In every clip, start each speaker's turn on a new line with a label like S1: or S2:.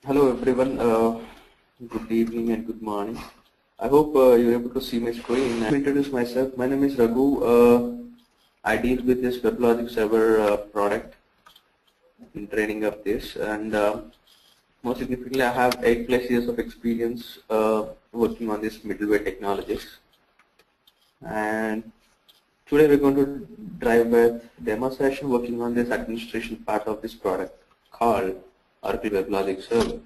S1: Hello everyone, good evening and good morning. I hope you're able to see my screen. I'll introduce myself. My name is Raghu. I deal with this Weblogic server product in training of this, and most significantly I have 8+ years of experience working on this middleware technologies. And today we're going to drive a demo session working on this administration part of this product called Oracle Weblogic server.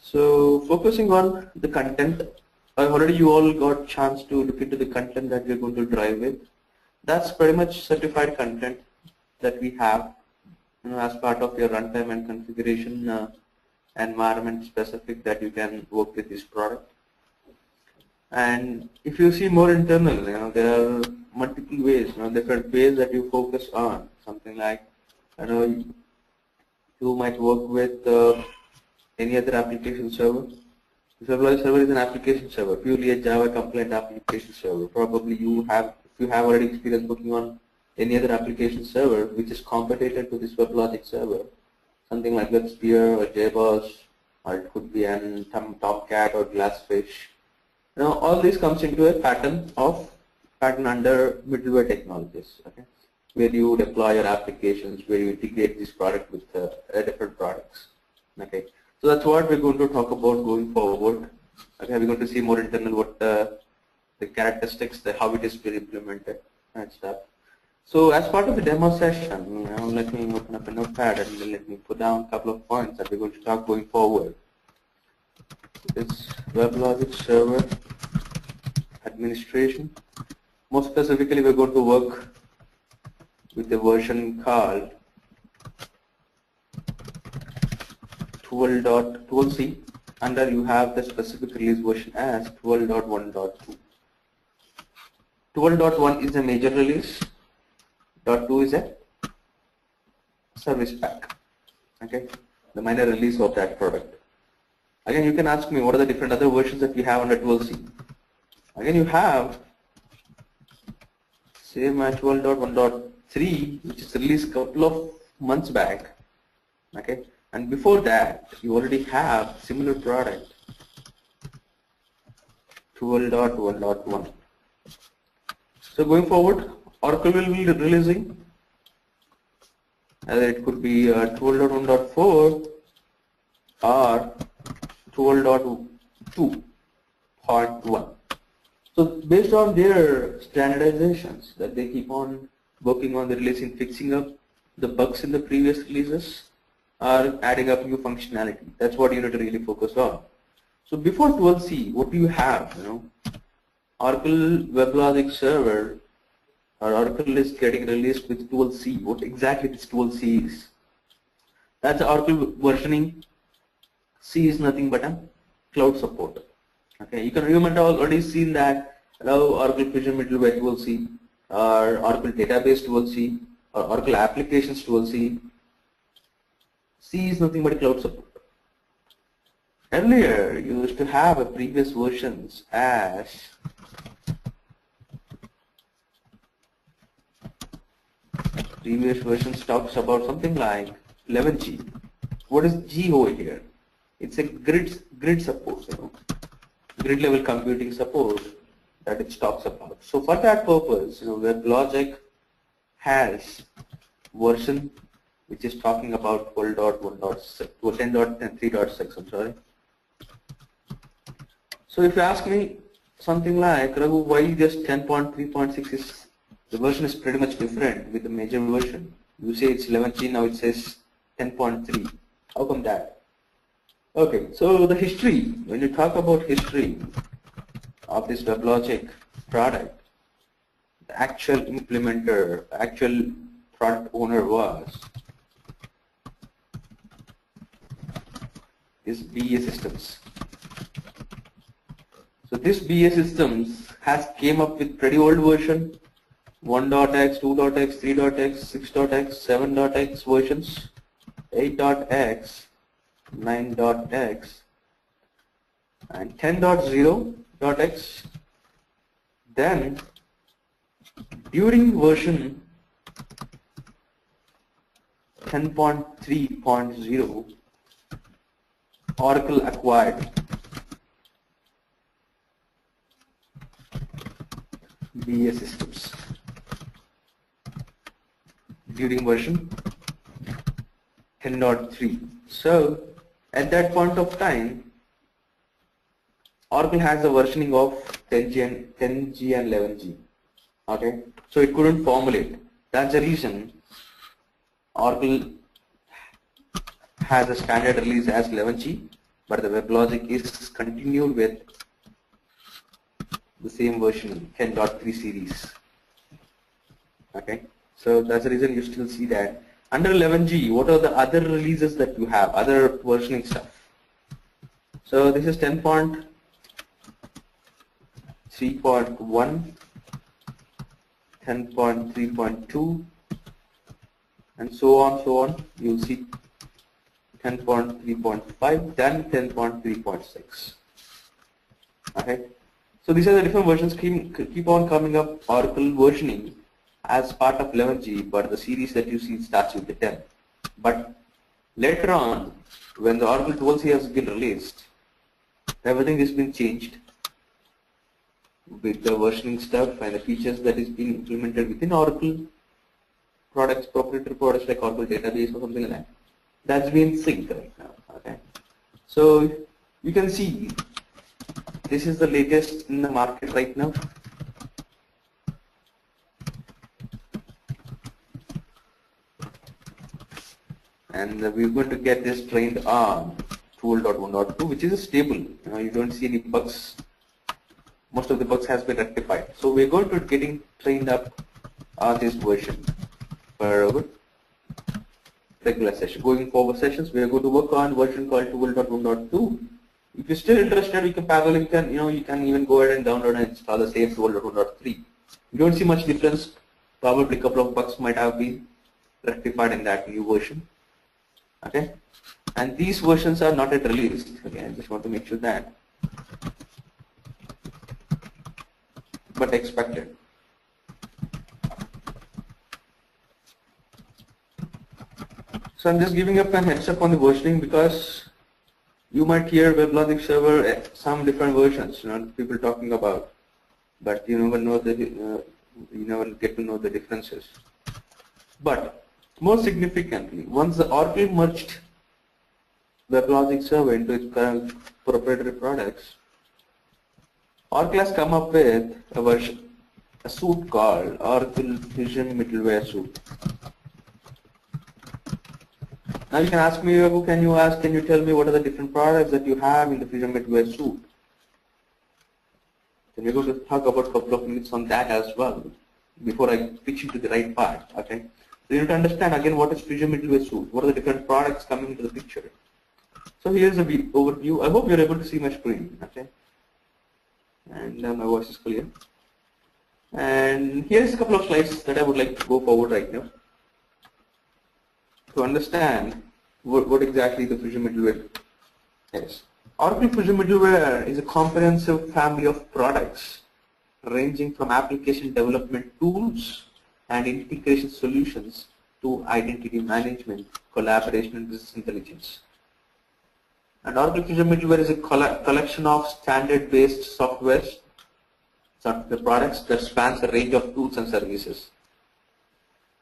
S1: So focusing on the content, already you all got chance to look into the content that we're going to drive with. That's pretty much certified content that we have, as part of your runtime and configuration environment specific that you can work with this product. And if you see more internal, there are multiple ways, different ways that you focus on. Something like, you might work with any other application server. The Weblogic server is an application server, purely a Java compliant application server. Probably if you have already experience working on any other application server which is competitor to this Weblogic server, something like WebSphere or JBoss, or it could be an Tomcat or Glassfish. All this comes into a pattern under middleware technologies, okay, where you deploy your applications, where you integrate this product with different products, okay. So that's what we're going to talk about going forward. Okay, we're going to see more internal what the characteristics, how it is being implemented and stuff. So as part of the demo session, let me open up a notepad and let me put down a couple of points that we're going to talk going forward. It's Weblogic server administration. More specifically, we're going to work with a version called 12.12c. Under you have the specific release version as 12.1.2. 12.1 is a major release. .2 is a service pack. Okay, the minor release of that product. Again, you can ask me what are the different other versions that we have under 12c. Again, you have same as 12.1.3, which is released a couple of months back. Okay. And before that, you already have similar product, 12.1.1. So going forward, Oracle will be releasing, either it could be 12.1.4 or 12.2.1. So based on their standardizations that they keep on working on the releasing, fixing up the bugs in the previous releases, are adding up new functionality. That's what you need to really focus on. So before 12c, what do you have? Oracle Weblogic server, or Oracle is getting released with 12c. What exactly this 12c is? That's Oracle versioning. C is nothing but a cloud support. Okay, you might have already seen that Oracle Fusion Middleware 12c, or Oracle Database 12c, or Oracle Applications 12c. C is nothing but cloud support. Earlier, you used to have a previous versions as previous versions talks about something like 11G. What is G over here? It's a grid support, grid level computing support that it talks about. So for that purpose, Weblogic has version which is talking about 12.1.6 to 10.3.6. I'm sorry. So if you ask me something like, Raghu, why just 10.3.6 is the version is pretty much different with the major version? You say it's 11G, now it says 10.3. How come that? Okay, so the history. When you talk about history of this Weblogic product, the actual implementer, actual product owner was is BA Systems. So this BA Systems has came up with pretty old version, 1.x, 2.x, 3.x, 6.x, 7.x versions, 8.x, 9.x, and 10.0.x. Then during version 10.3.0, Oracle acquired BA systems during version 10.3. So at that point of time, Oracle has a versioning of 10G and 11G. Okay, so it couldn't formulate. That's the reason Oracle has a standard release as 11G, but the WebLogic is continued with the same version 10.3 series. Okay, so that's the reason you still see that. Under 11G, what are the other releases that you have, other versioning stuff? So this is 10.3.1 10.3.2 and so on. You'll see 10.3.5, then 10.3.6. Okay, so these are the different versions keep on coming up. Oracle versioning as part of 11G, but the series that you see starts with the 10. But later on, when the Oracle 12C has been released, everything has been changed with the versioning stuff and the features that is being implemented within Oracle products, proprietary products like Oracle database or something like that. That's been synced right now. Okay, so you can see this is the latest in the market right now. And we're going to get this trained on 12.1.2, which is stable. You don't see any bugs. Most of the bugs has been rectified. So we're going to getting trained up on this version for our regular session. Going forward sessions, we are going to work on version called 12.1.2. If you're still interested, you can parallel. You can even go ahead and download and install the same 12.1.3. You don't see much difference. Probably a couple of bugs might have been rectified in that new version. Okay, and these versions are not yet released. Okay, I just want to make sure that, but expected. So I'm just giving up a heads up on the versioning because you might hear WebLogic server some different versions, people talking about, but you never know you never get to know the differences. But more significantly, once the Oracle merged WebLogic server into its current proprietary products, Oracle has come up with a suite called Oracle Fusion Middleware Suite. Now you can ask me, can you tell me what are the different products that you have in the Fusion Middleware Suite? So we're going to talk about a couple of minutes on that as well before I pitch into the right part. Okay. So you need to understand again what is Fusion Middleware Suite, what are the different products coming into the picture. So here's the overview. I hope you're able to see my screen, okay? And my voice is clear. And here's a couple of slides that I would like to go forward right now to understand what exactly the Fusion Middleware is. Oracle Fusion Middleware is a comprehensive family of products ranging from application development tools and integration solutions to identity management, collaboration, and business intelligence. And Oracle Fusion Middleware is a collection of standard-based software products that spans a range of tools and services,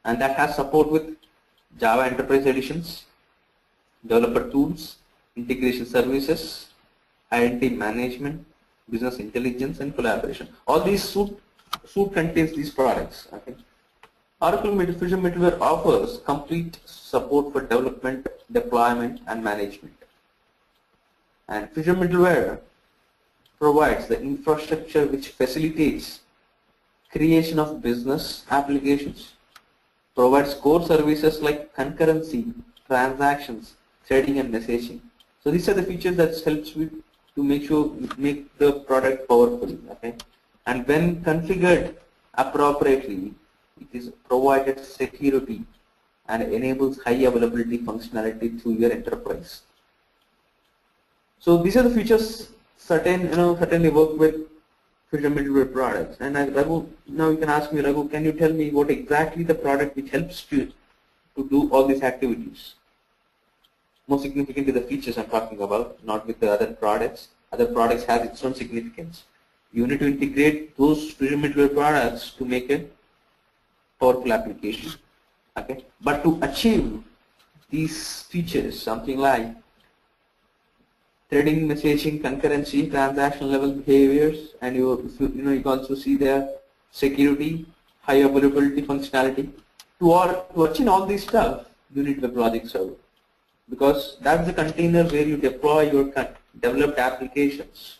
S1: and that has support with Java Enterprise Editions, developer tools, integration services, identity management, business intelligence, and collaboration. All these suite contains these products. Okay. Oracle Fusion Middleware offers complete support for development, deployment, and management. And Fusion Middleware provides the infrastructure which facilitates creation of business applications, provides core services like concurrency, transactions, trading, and messaging. So these are the features that helps you to make the product powerful. Okay, and when configured appropriately, it is provided security and enables high availability functionality through your enterprise. So these are the features certainly work with Fusion Middleware products. And Raghu, now you can ask me, Raghu, can you tell me what exactly the product which helps you to do all these activities? more significant to the features I'm talking about, not with the other products. Other products have its own significance. You need to integrate those Fusion Middleware products to make a powerful application. Okay, but to achieve these features, something like threading, messaging, concurrency, transaction level behaviors, and you can also see their security, high availability functionality. To achieve all this stuff, you need Weblogic server, because that's the container where you deploy your developed applications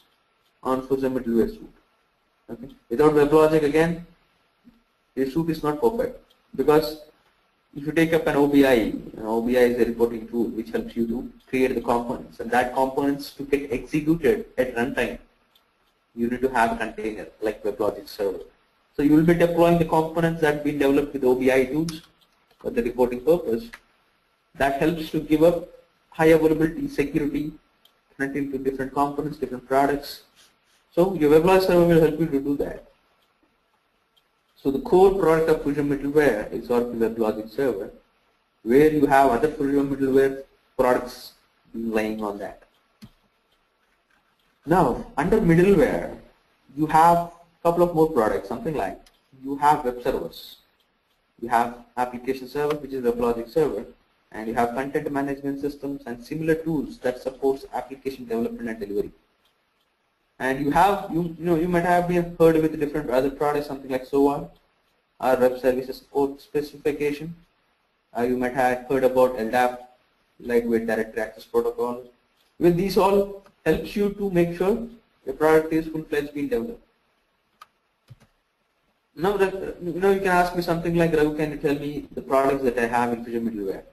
S1: on Fusion Middleware suite. Okay, without Weblogic, again, your suite is not perfect, because if you take up an OBI, OBI is a reporting tool which helps you to create the components, and that components to get executed at runtime, you need to have a container like Weblogic server. So you will be deploying the components that have been developed with OBI tools for the reporting purpose. That helps to give up high availability, security, connecting to different components, different products. So your Weblogic server will help you to do that. So the core product of Fusion Middleware is Oracle Weblogic server, where you have other Fusion Middleware products laying on that. Now, under middleware, you have a couple of more products, something like you have web servers, you have application server, which is Weblogic server, and you have content management systems and similar tools that supports application development and delivery. And you have, you might have been heard with different other products, something like SOA, or web services support specification. You might have heard about LDAP, lightweight directory access protocol. With these all helps you to make sure your product is full-fledged being developed. Now, you can ask me something like, Raghu, can you tell me the products that I have in Fusion Middleware?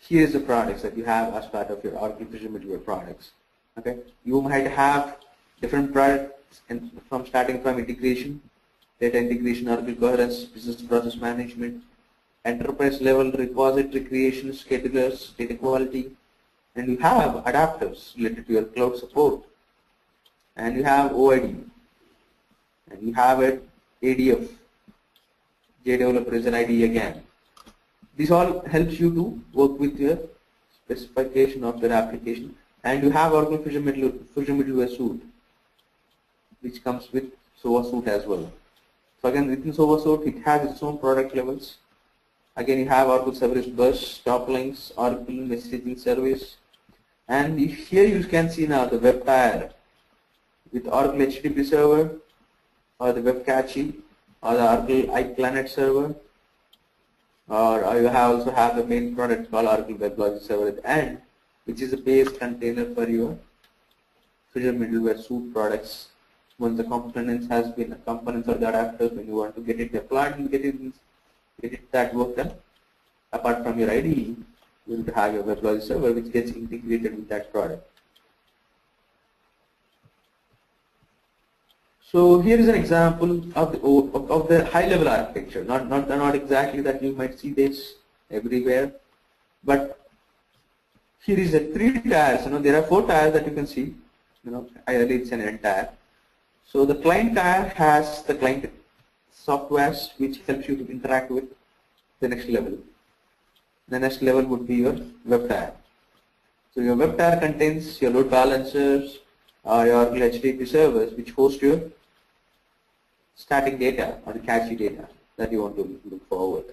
S1: Here is the products that you have as part of your Oracle Fusion Middleware products. Okay, you might have different products, and starting from integration, data integration, Oracle coherence, business process management, enterprise level repository creation, schedulers, data quality, and you have adapters related to your cloud support, and you have OID, and you have an ADF, JDeveloper is an ID again. This all helps you to work with your specification of your application, and you have Oracle Fusion Middleware suite, which comes with SOA suite as well. So again, within SOA suite, it has its own product levels. Again, you have Oracle Service Bus, top links, Oracle Messaging Service, and here you can see now the web tier with Oracle HTTP server, or the web cache, or the Oracle iPlanet server, or you also have the main product called Oracle Weblogic server at the end, which is a base container for your Fusion Middleware suite products. Once the components or the adapters, when you want to get it deployed, you get it that work done. Apart from your IDE, you will have your Weblogic server which gets integrated with that product. So here is an example of the high-level architecture. Not exactly that you might see this everywhere, but here is a 3 tiers. There are 4 tiers that you can see. Ideally it's an entire. So the client tier has the client softwares which helps you to interact with the next level. The next level would be your web tier. So your web tier contains your load balancers, your HTTP servers which host your static data or the cache data that you want to look forward.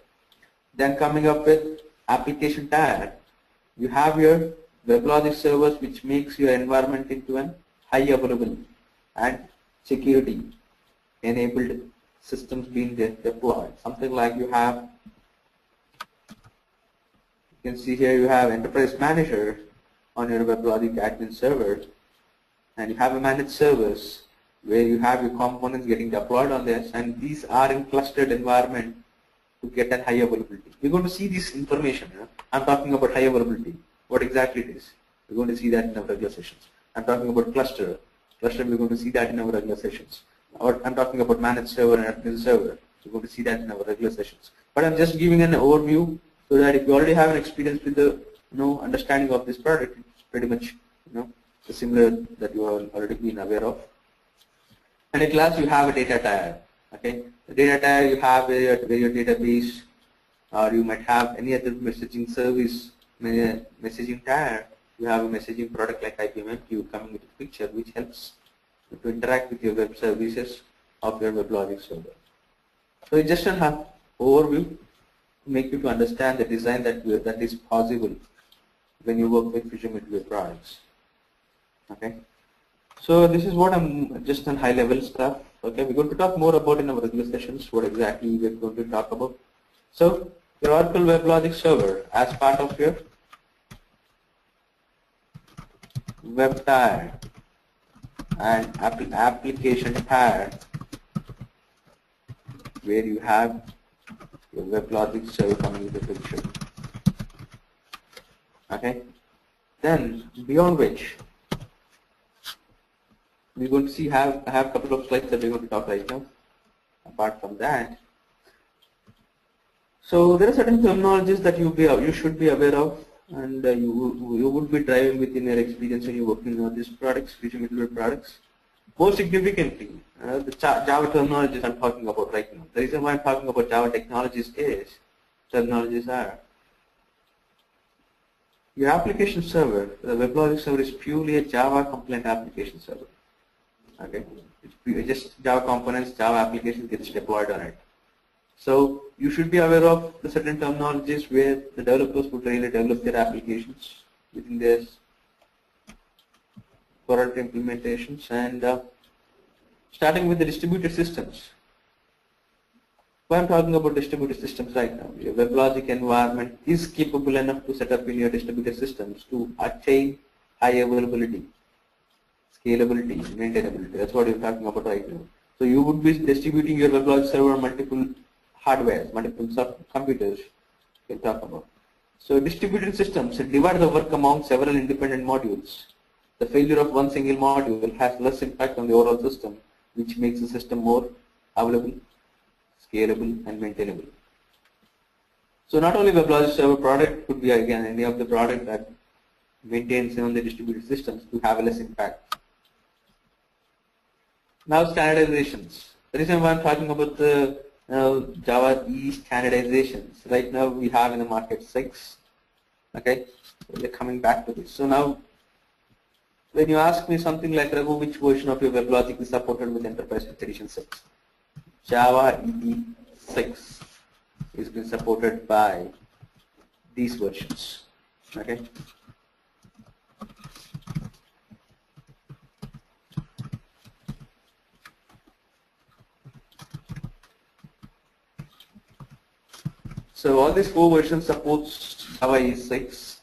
S1: Then coming up with application tier, you have your Weblogic servers which makes your environment into an high available and security enabled systems being deployed. Something like you can see here you have Enterprise Manager on your Weblogic admin server, and you have a managed servers where you have your components getting deployed on this, and these are in clustered environment to get a high availability. We're going to see this information. I'm talking about high availability. What exactly it is? We're going to see that in our regular sessions. I'm talking about cluster. Cluster, we're going to see that in our regular sessions. I'm talking about managed server and admin server. We're going to see that in our regular sessions. But I'm just giving an overview so that if you already have an experience with the understanding of this product, it's pretty much similar that you have already been aware of. And at last you have a data tier. Okay, the data tier you have where your database, or you might have any other messaging service, messaging tier. You have a messaging product like IPMQ coming into the picture, which helps you to interact with your web services of your WebLogic server. So it's just an overview to make you to understand the design that is possible when you work with Fusion Middleware products. Okay. So this is what I'm just on high level stuff. Okay, we're going to talk more about in our regular sessions what exactly we're going to talk about. So your Oracle WebLogic server as part of your web tier and application tier, where you have your WebLogic server coming into the picture. Okay, then beyond which we're going to see I have a couple of slides that we're going to talk right now. Apart from that, so there are certain terminologies that you should be aware of, and you would be driving within your experience when you're working on these products, Fusion Middleware products. More significantly, the Java terminologies I'm talking about right now. The reason why I'm talking about Java terminologies are your application server. The WebLogic server is purely a Java compliant application server. Okay, it's just Java components, Java application gets deployed on it. So you should be aware of the certain terminologies where the developers would really develop their applications within their product implementations, and starting with the distributed systems. Why I'm talking about distributed systems right now? Your WebLogic environment is capable enough to set up in your distributed systems to attain high availability, scalability, maintainability. That's what you're talking about right now. So you would be distributing your WebLogic server on multiple hardware, multiple computers you can talk about. So distributed systems divide the work among several independent modules. The failure of one single module has less impact on the overall system, which makes the system more available, scalable, and maintainable. So not only WebLogic server product, could be again any of the product that maintains on the distributed systems to have a less impact. Now standardizations. The reason why I'm talking about the Java EE standardizations. Right now we have in the market 6. Okay, we're coming back to this. So now, when you ask me something like, Raghu, which version of your WebLogic is supported with Enterprise Edition 6? Java EE 6 is been supported by these versions. Okay. So all these 4 versions supports Java EE 6.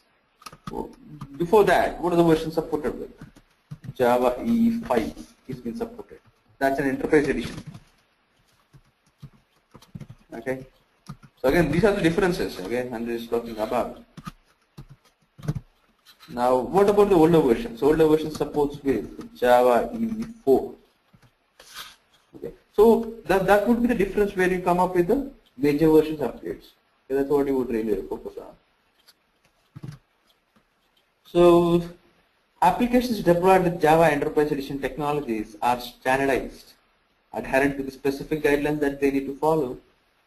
S1: Before that, what are the versions supported with? Java EE 5 is been supported. That's an enterprise edition. Okay. So again, these are the differences. Again, I'm just talking about. Now, what about the older versions? Older version supports with Java EE 4. Okay. So that would be the difference where you come up with the major versions upgrades. So that's what you would really focus on. So applications deployed with Java Enterprise Edition technologies are standardized, adherent to the specific guidelines that they need to follow,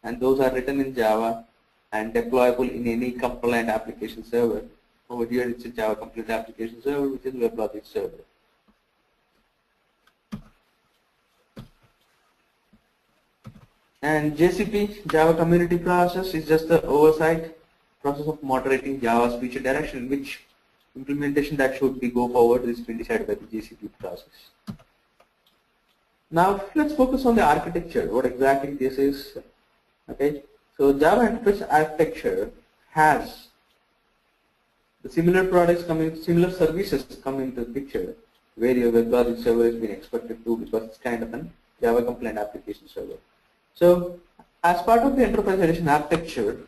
S1: and those are written in Java and deployable in any compliant application server. Over here it's a Java compliant application server, which is WebLogic server. And JCP, Java Community Process, is just the oversight process of moderating Java's future direction, which implementation that should be go forward is being decided by the JCP process. Now let's focus on the architecture, what exactly this is. Okay, so Java Enterprise Architecture has the similar products coming, similar services coming into the picture, where your WebLogic server has been expected to, because it's kind of a Java compliant application server. So as part of the Enterprise Edition architecture,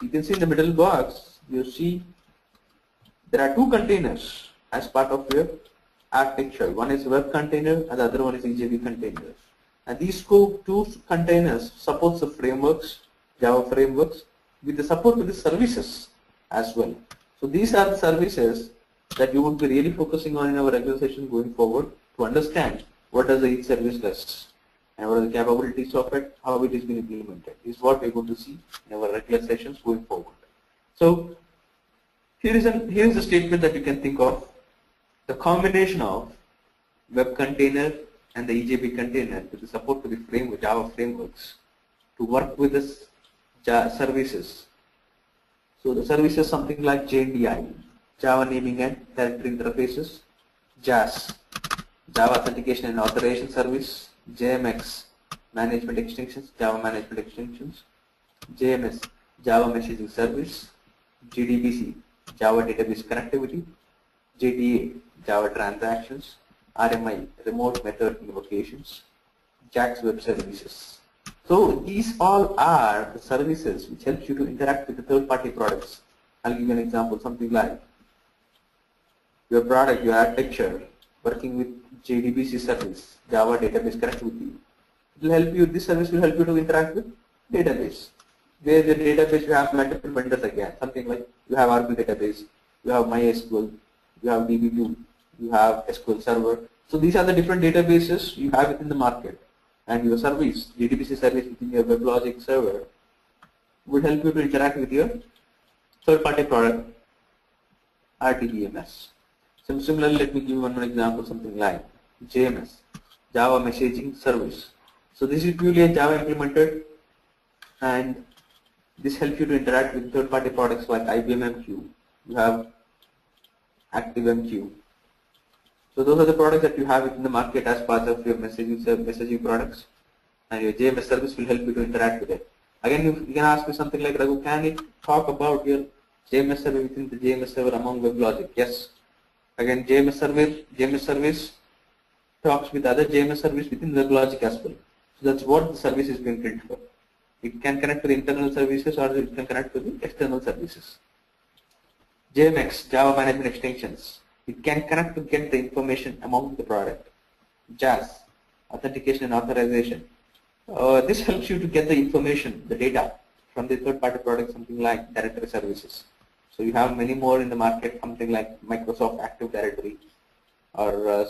S1: you can see in the middle box, you see there are 2 containers as part of your architecture. One is web container and the other one is EJB container. And these 2 containers supports the frameworks, Java frameworks, with the support with the services as well. So these are the services that you would be really focusing on in our regular session going forward to understand what does each service does. and what are the capabilities of it, how it is being implemented, is what we're going to see in our regular sessions going forward. So here is a statement that you can think of: the combination of web container and the EJB container with the support to the framework, Java frameworks to work with the services. So the services something like JNDI, Java Naming and Directory Interfaces, JAS, Java Authentication and Authorization Service, JMX, Management Extensions, Java Management Extensions, JMS, Java Messaging Service, JDBC, Java Database Connectivity, JDA, Java Transactions, RMI, Remote Method Invocations, JAX Web Services. So these all are the services which helps you to interact with the third-party products. I'll give you an example, something like your product, your architecture, working with JDBC service, Java Database Connectivity. It will help you, this service will help you to interact with database. Where the database you have multiple vendors again, something like you have Oracle database, you have MySQL, you have DB2, you have SQL Server. So these are the different databases you have within the market, and your service, JDBC service within your Weblogic server, would help you to interact with your third-party product, RTBMS. So similarly, let me give one more example, something like JMS, Java Messaging Service. So this is purely a Java implemented, and this helps you to interact with third-party products like IBM MQ. You have ActiveMQ. So those are the products that you have in the market as part of your messaging products, and your JMS service will help you to interact with it. Again, you can ask me something like, Raghu, can you talk about your JMS server within the JMS server among Weblogic? Yes. Again, JMS service talks with other JMS service within Weblogic as well. So that's what the service is being built for. It can connect to the internal services, or it can connect to the external services. JMX, Java Management Extensions. It can connect to get the information among the product. JAS, Authentication and Authorization. This helps you to get the information, the data from the third-party product, something like directory services. So you have many more in the market, something like Microsoft Active Directory or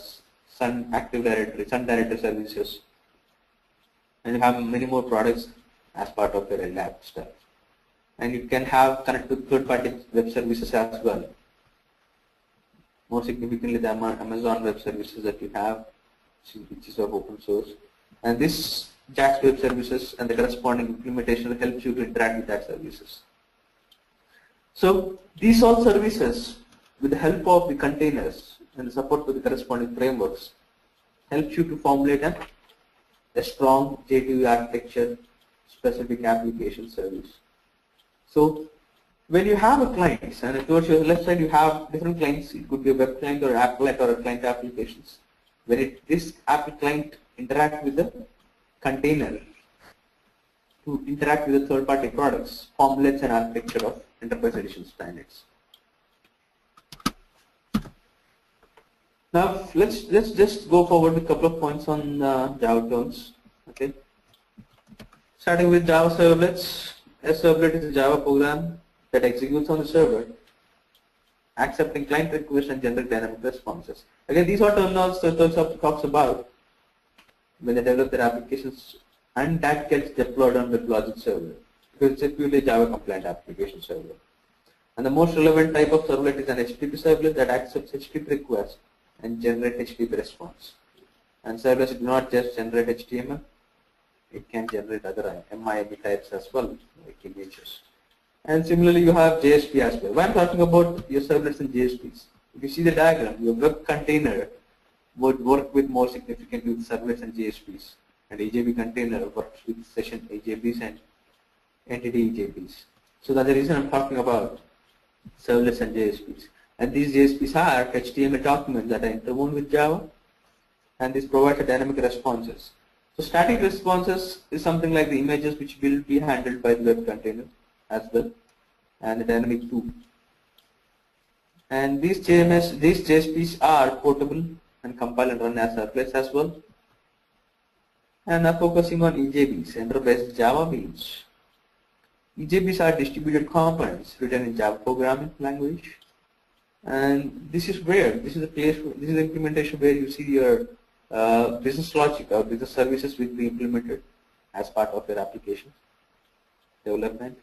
S1: Sun Active Directory, Sun Directory Services. And you have many more products as part of your lab stuff. And you can have connect to third-party web services as well. More significantly, the Amazon Web Services that you have, which is of open source. And this JAX Web Services and the corresponding implementation helps you to interact with that services. So these all services, with the help of the containers and the support for the corresponding frameworks, helps you to formulate a strong J2E architecture specific application service. So when you have a client, and towards your left side you have different clients, it could be a web client or applet or a client applications. When this app client interact with the container to interact with the third-party products, formulates an architecture of enterprise edition standards. Now let's just go forward with a couple of points on Java terms. Okay, starting with Java servlets. A servlet is a Java program that executes on the server, accepting client requests and generate dynamic responses. Again, these are terminals that talks about when they develop their applications, and that gets deployed on the Weblogic server because it's a purely Java compliant application server. And the most relevant type of servlet is an HTTP servlet that accepts HTTP requests and generate HTTP response. And servlets do not just generate HTML, it can generate other MIME types as well, like images. And similarly, you have JSP as well. When I'm talking about your servlets and JSPs, if you see the diagram, your web container would work with more significantly with servlets and JSPs, and EJB container works with session EJBs and entity EJBs. So that's the reason I'm talking about servlets and JSPs. And these JSPs are HTML documents that are interwoven with Java, and this provides dynamic responses. So static responses is something like the images which will be handled by the web container as well, and the dynamic too. And these JSPs are portable and compile and run as servlets as well. And now focusing on EJBs, enterprise Java means EJBs are distributed components written in Java programming language, and this is the implementation where you see your business logic or business services will be implemented as part of your application development.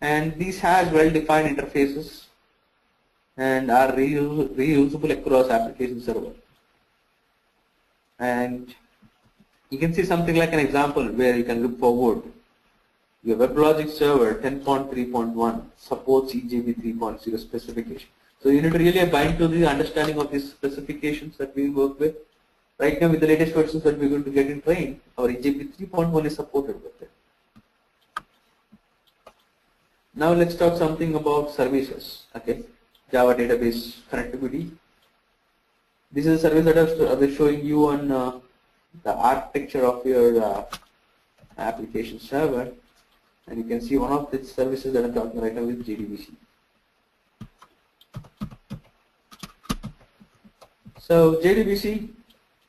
S1: And these has well-defined interfaces and are reusable across application server. And you can see something like an example where you can look forward. Your Weblogic server 10.3.1 supports EJB 3.0 specification. So you need to really bind to the understanding of these specifications that we work with. Right now with the latest versions that we're going to get in train, our EJB 3.1 is supported with it. Now let's talk something about services. Okay, Java database connectivity. This is a service that I was showing you on the architecture of your application server, and you can see one of the services that I'm talking right now is JDBC. So JDBC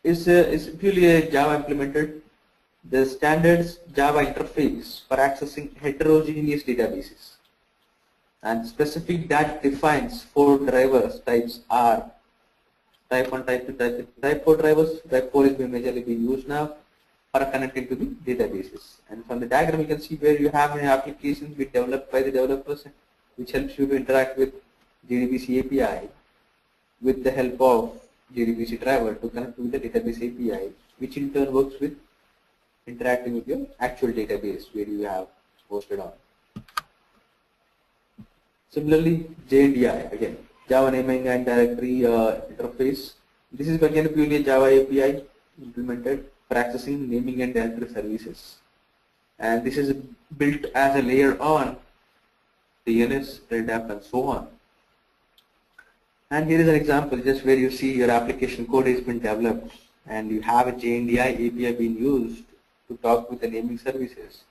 S1: is purely a Java implemented the standards Java interface for accessing heterogeneous databases, and specific that defines 4 drivers types are type 1, type 2, type 3, type 4 drivers. Type 4 is majorly being used now for connecting to the databases. And from the diagram you can see where you have an application being developed by the developers, which helps you to interact with JDBC API with the help of JDBC driver to connect to the database API, which in turn works with interacting with your actual database where you have hosted on. Similarly, JNDI, again, Java naming and directory interface. This is again purely a Java API implemented for accessing naming and directory services. And this is built as a layer on DNS, LDAP, and so on. And here is an example just where you see your application code has been developed and you have a JNDI API being used to talk with the naming services,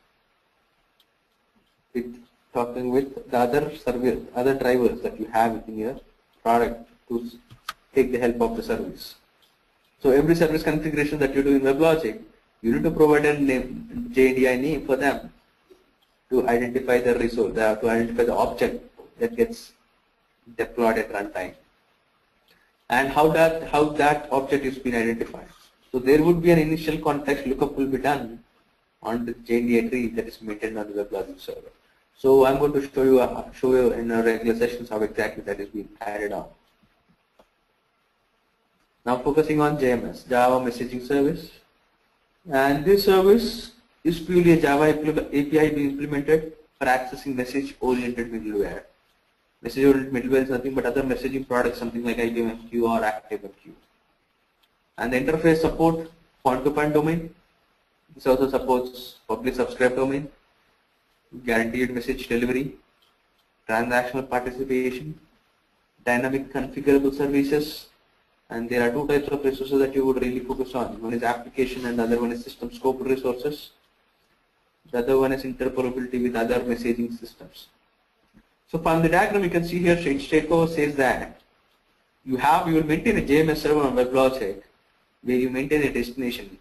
S1: with talking with the other drivers that you have within your product to take the help of the service. So every service configuration that you do in Weblogic, you need to provide a name, JNDI name for them to identify the resource, to identify the object that gets deployed at runtime, and how that object is being identified. So there would be an initial context lookup will be done on the JNDI tree that is maintained on the Weblogic server. So I'm going to show you in our regular sessions how exactly that is being added on. Now focusing on JMS, Java Messaging Service, and this service is purely a Java API being implemented for accessing message-oriented middleware. Message-oriented middleware is nothing but other messaging products, something like IBMQ or ActiveMQ. And the interface support point-to-point domain. This also supports public subscribe domain, guaranteed message delivery, transactional participation, dynamic configurable services, and there are 2 types of resources that you would really focus on. One is application and the other one is system scope resources. The other one is interoperability with other messaging systems. So from the diagram you can see here, straightforward says that you will maintain a JMS server on Weblogic where you maintain a destination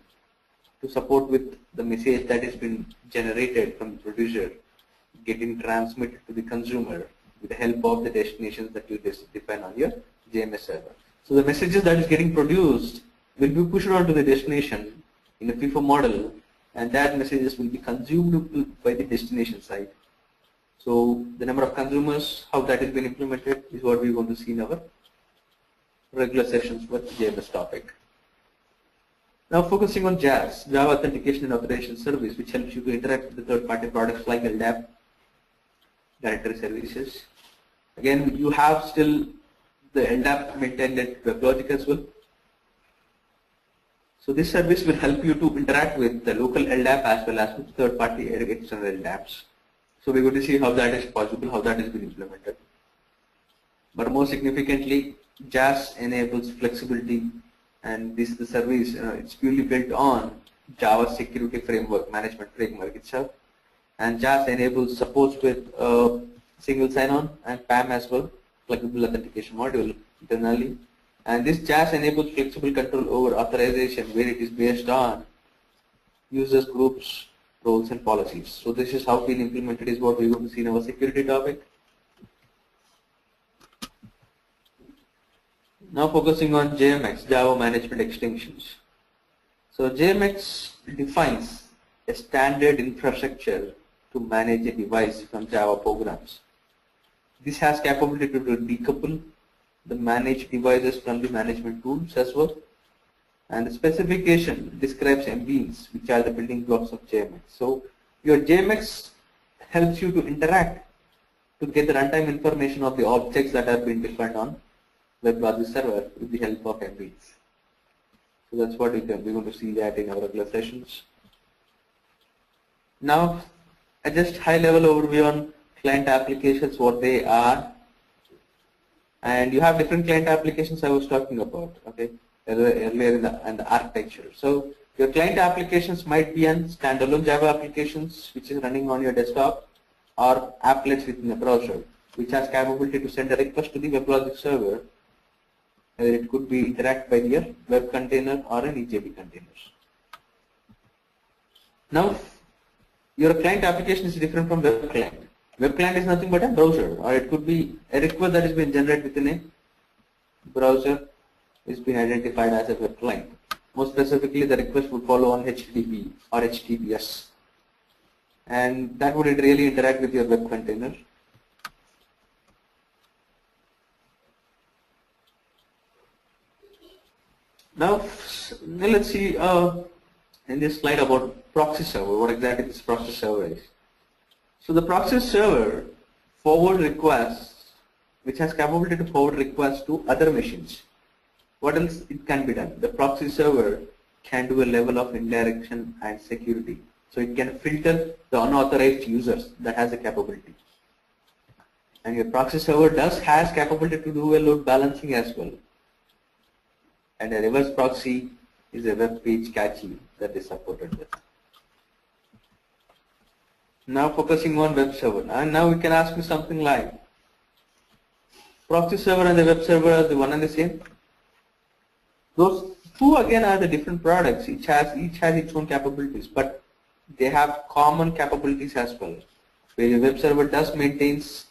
S1: to support with the message that has been generated from the producer getting transmitted to the consumer with the help of the destinations that you define on your JMS server. So the messages that is getting produced will be pushed onto the destination in a FIFO model, and that messages will be consumed by the destination side. So the number of consumers, how that has been implemented is what we're going to see in our regular sessions with JMS topic. Now focusing on JAS, Java Authentication and Authorization Service, which helps you to interact with the third-party products like LDAP, directory services. Again, you have still the LDAP maintained at Weblogic as well. So this service will help you to interact with the local LDAP as well as with third-party external LDAPs. So we're going to see how that is possible, how that has been implemented. But more significantly, JAS enables flexibility, and this is the service, it's purely built on Java security framework, management framework itself. And JAS enables supports with single sign-on and PAM as well, pluggable authentication module internally. And this JAS enables flexible control over authorization where it is based on users, groups, roles and policies. So this is how being implemented is what we're going to see in our security topic. Now focusing on JMX, Java Management Extensions. So JMX defines a standard infrastructure to manage a device from Java programs. This has capability to decouple the managed devices from the management tools as well. And the specification describes MVs, which are the building blocks of JMX. So your JMX helps you to interact to get the runtime information of the objects that have been defined on Weblogic server with the help of MVs. So that's what we're going to see that in our regular sessions. Now, a just high-level overview on client applications, what they are, and you have different client applications I was talking about, okay, earlier in the architecture. So your client applications might be on standalone Java applications, which is running on your desktop, or applets within a browser, which has capability to send a request to the WebLogic server. Whether it could be interacted by your web container or an EJB containers. Now, your client application is different from web client. Web client is nothing but a browser, or it could be a request that has been generated within a browser is being identified as a web client. More specifically, the request would follow on HTTP or HTTPS, and that would really interact with your web container. Now let's see in this slide about proxy server, what exactly this proxy server is. So the proxy server forward requests, which has capability to forward requests to other machines. What else it can be done? The proxy server can do a level of indirection and security. So it can filter the unauthorized users. That has a capability. And your proxy server has capability to do a load balancing as well. And a reverse proxy is a web page cache that is supported with. Now focusing on web server, and now we can ask you something like, proxy server and the web server are the one and the same? Those two again are the different products. Each has its own capabilities, but they have common capabilities as well. Where your web server maintains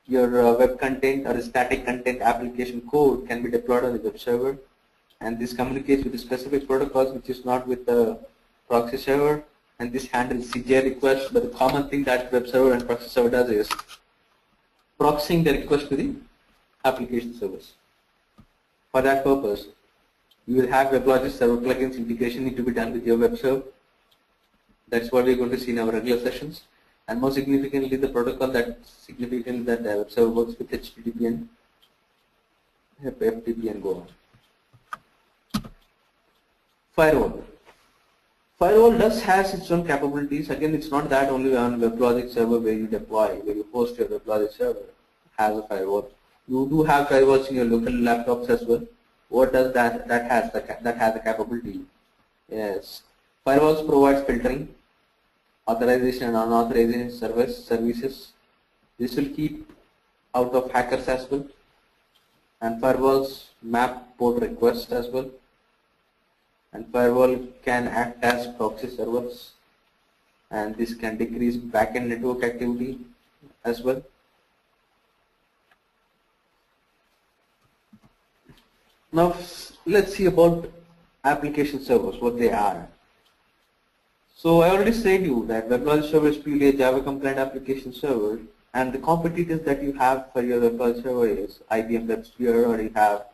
S1: your web content or static content application code can be deployed on the web server, and this communicates with the specific protocols which is not with the proxy server, and this handles CJ requests. But the common thing that web server and proxy server does is proxying the request to the application servers. For that purpose, you will have Weblogic server plugins integration need to be done with your web server. That's what we're going to see in our regular sessions. And more significantly, the protocol that the web server works with HTTP and FTP and go on. Firewall. Firewall has its own capabilities. Again, it's not that only on Weblogic server where you deploy, where you host your Weblogic server has a firewall. You do have firewalls in your local laptops as well. What does that has a capability? Yes, firewalls provides filtering, authorization and unauthorization services. This will keep out of hackers as well. And firewalls map port requests as well. And firewall can act as proxy servers, and this can decrease backend network activity as well. Now let's see about application servers, what they are. So I already said you that Weblogic server is purely a Java compliant application server, and the competitors that you have for your Weblogic server is IBM WebSphere, or you have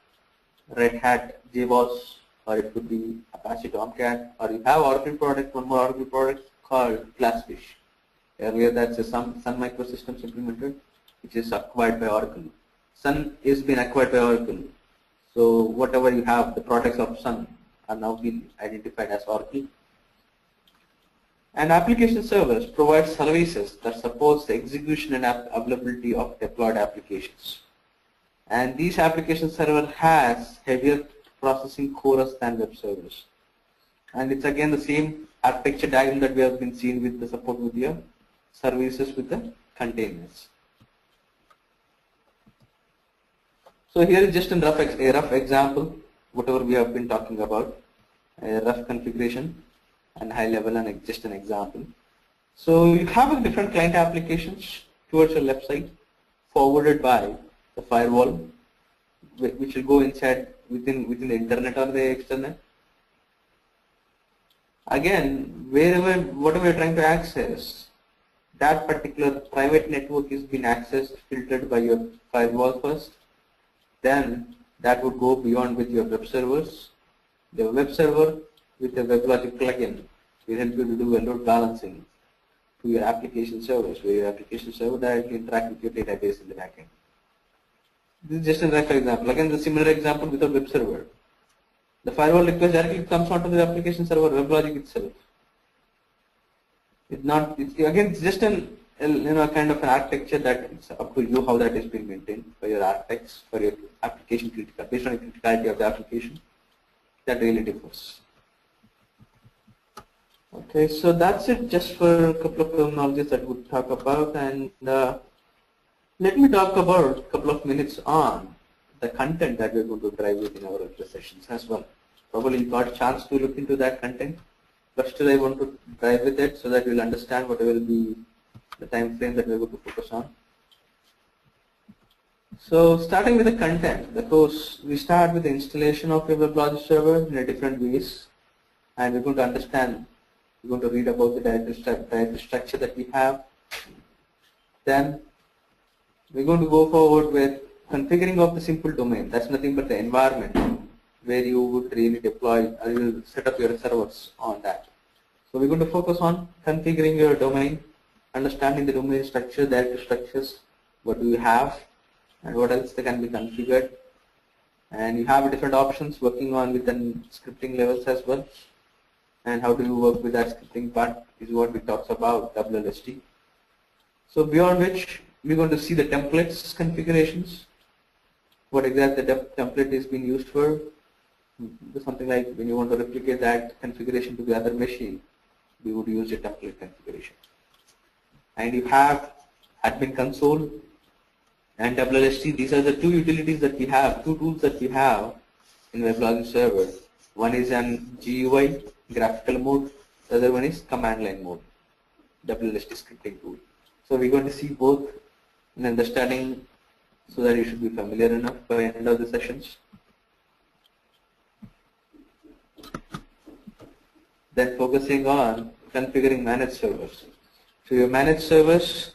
S1: Red Hat JBoss, or it could be Apache Tomcat, or you have Oracle product, one more Oracle product called Glassfish. Earlier that's a Sun Microsystems implemented, which is acquired by Oracle. Sun is being acquired by Oracle. So whatever you have, the products of Sun are now being identified as Oracle. And application servers provide services that supports the execution and availability of deployed applications. And these application server has heavier processing cores than web servers. And it's again the same architecture diagram that we have been seeing with the support with your services with the containers. So here is just a rough example, whatever we have been talking about, a rough configuration and high level, and just an example. So you have different client applications towards your left side, forwarded by the firewall, which will go inside within the internet or the external. Again, whatever you're trying to access, that particular private network is being accessed, filtered by your firewall first. Then that would go beyond with your web servers. The web server with the Weblogic plugin will help you to do a load balancing to your application servers, where your application server directly interact with your database in the backend. This is just a rough example. Again, the similar example with a web server. The firewall request directly comes onto the application server, Weblogic itself. It's just an kind of an architecture that it's up to you how that is being maintained by your architects for your application critical, based on the criticality of the application. That really differs. Okay, so that's it just for a couple of terminologies that we'll talk about, and let me talk about a couple of minutes on the content that we're going to drive within our sessions as well. Probably you got a chance to look into that content, but still I want to drive with it so that you'll understand what will be the time frame that we're going to focus on. So starting with the content, of course, we start with the installation of a Weblogic server in a different ways, and we're going to understand, we're going to read about the directory structure that we have. Then we're going to go forward with configuring of the simple domain. That's nothing but the environment where you would really deploy or you will set up your servers on that. So we're going to focus on configuring your domain, understanding the domain structure, directory structures, what do you have, and what else they can be configured. And you have different options working on with the scripting levels as well. And how do you work with that scripting part is what we talked about, WLST. So beyond which, we're going to see the templates configurations, what exactly the template is being used for. Something like when you want to replicate that configuration to the other machine, we would use a template configuration. And you have admin console and WLST. These are the two utilities that we have, two tools that we have in Weblogic server. One is an GUI, graphical mode. The other one is command line mode, WLST scripting tool. So we're going to see both in understanding so that you should be familiar enough by the end of the sessions. Then focusing on configuring managed servers. So your managed servers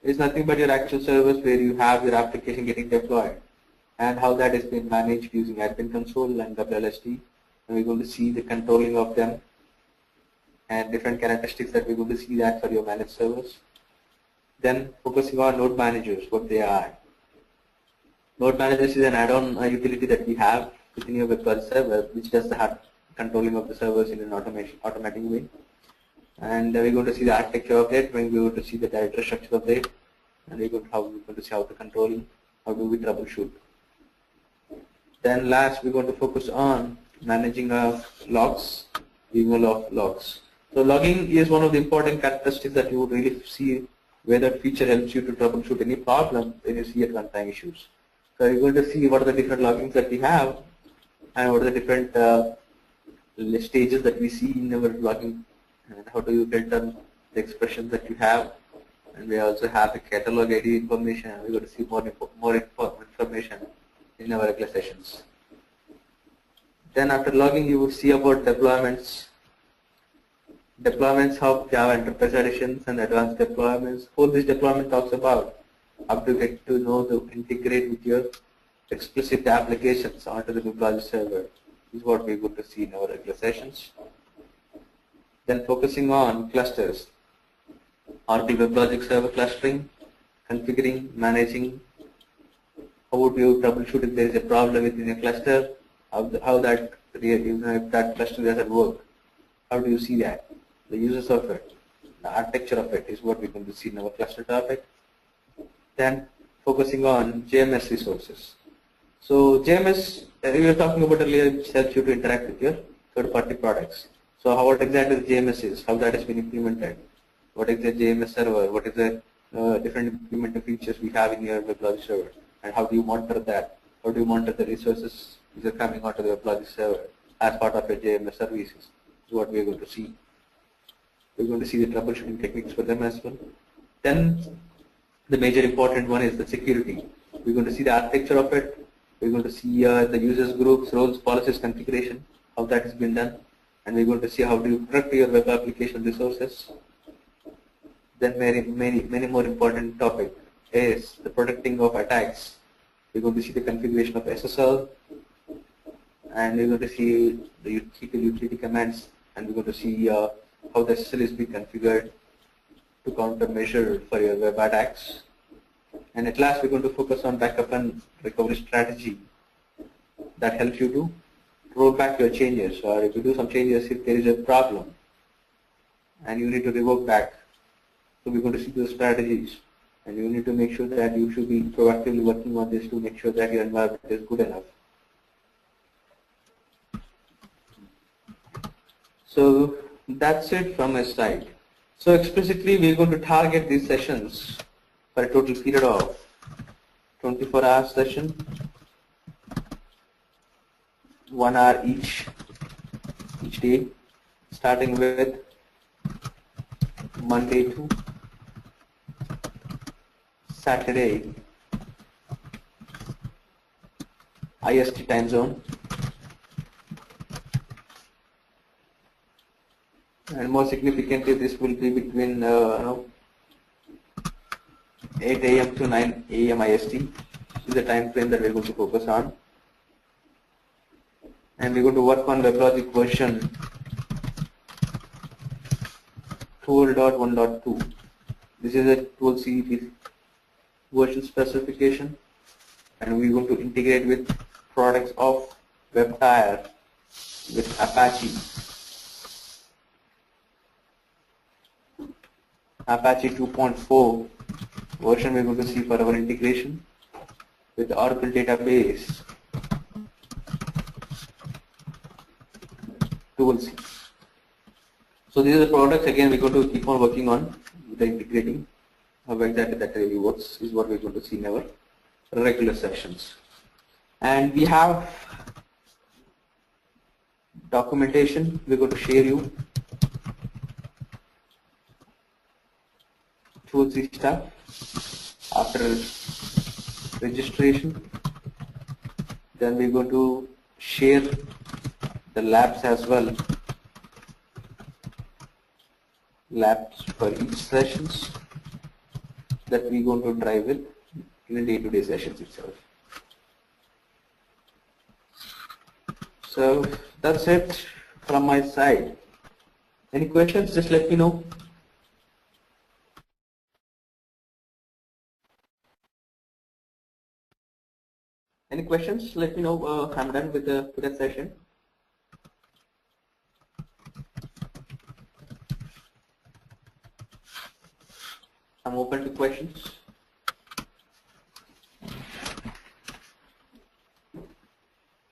S1: is nothing but your actual servers where you have your application getting deployed, and how that is being managed using admin console and WLST. And we're going to see the controlling of them and different characteristics that we're going to see that for your managed servers. Then focusing on node managers, what they are. Node managers is an add-on utility that we have within your Weblogic server, which does the controlling of the servers in an automatic way. And we're going to see the architecture of it, we're going to see the directory structure of it, and we're going to see how to control, how do we troubleshoot. Then last, we're going to focus on managing logs, removal of logs. So logging is one of the important characteristics that you would really see where that feature helps you to troubleshoot any problem when you see at runtime issues. So you're going to see what are the different loggings that we have and what are the different stages that we see in our logging, and how do you filter the expressions that you have. And we also have the catalog ID information, and we're going to see more information in our regular sessions. Then after logging, you will see about deployments of Java Enterprise Editions and advanced deployments. All this deployment talks about how to get to know to integrate with your explicit applications onto the Weblogic server. This is what we're going to see in our regular sessions. Then focusing on clusters, or the Weblogic server clustering, configuring, managing. How would you troubleshoot if there is a problem within a cluster? How that if that cluster doesn't work? How do you see that? The uses of it, the architecture of it is what we're going to see in our cluster topic. Then focusing on JMS resources. So JMS, we were talking about earlier, which helps you to interact with your third-party products. So what exactly the JMS is, how that has been implemented, what is the JMS server, what is the different implemented features we have in your Weblogic server, and how do you monitor that? How do you monitor the resources which are coming onto the Weblogic server as part of your JMS services? Is what we are going to see. We're going to see the troubleshooting techniques for them as well. Then the major important one is the security. We're going to see the architecture of it. We're going to see the users groups, roles, policies, configuration, how that has been done. and we're going to see how do you protect your web application resources. Then many more important topic is the protecting of attacks. We're going to see the configuration of SSL, and we're going to see the utility commands, and we're going to see how the SSL is being configured to countermeasure for your web attacks. And at last, we're going to focus on backup and recovery strategy that helps you to roll back your changes, or if you do some changes, if there is a problem and you need to revoke back. So we're going to see those strategies, and you need to make sure that you should be proactively working on this to make sure that your environment is good enough. So that's it from my side. So explicitly, we're going to target these sessions for a total period of 24-hour session, 1 hour each day, starting with Monday to Saturday IST time zone, and more significantly, this will be between 8 a.m. to 9 a.m. IST. This is the time frame that we're going to focus on, and we're going to work on Weblogic version 12.1.2. This is a 12 CEP version specification, and we're going to integrate with products of WebTire with Apache 2.4 version. We're going to see for our integration with the Oracle database 12C. So these are the products again we're going to keep on working on with the integrating. How exactly that really works is what we're going to see in our regular sessions. And we have documentation we're going to share you. 2 or 3 stuff after registration. Then we're going to share the labs as well. Labs for each sessions that we're going to drive with in the day-to-day sessions itself. So that's it from my side. Any questions? Just let me know. Any questions? Let me know. I'm done with the session. I'm open to questions.